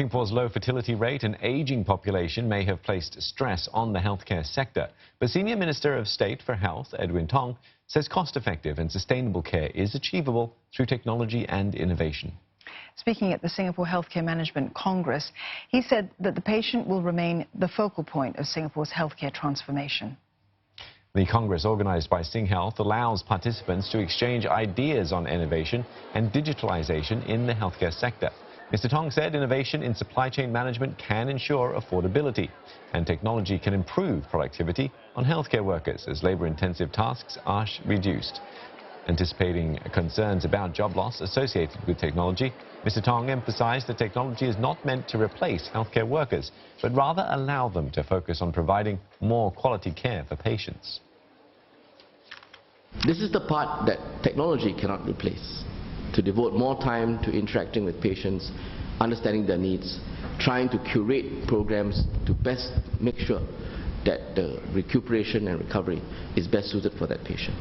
Singapore's low fertility rate and ageing population may have placed stress on the healthcare sector. But Senior Minister of State for Health, Edwin Tong, says cost-effective and sustainable care is achievable through technology and innovation. Speaking at the Singapore Healthcare Management Congress, he said that the patient will remain the focal point of Singapore's healthcare transformation. The Congress, organised by SingHealth, allows participants to exchange ideas on innovation and digitalisation in the healthcare sector. Mr. Tong said innovation in supply chain management can ensure affordability, and technology can improve productivity on healthcare workers as labour-intensive tasks are reduced. Anticipating concerns about job loss associated with technology, Mr. Tong emphasised that technology is not meant to replace healthcare workers, but rather allow them to focus on providing more quality care for patients. This is the part that technology cannot replace. To devote more time to interacting with patients, understanding their needs, trying to curate programs to best make sure that the recuperation and recovery is best suited for that patient.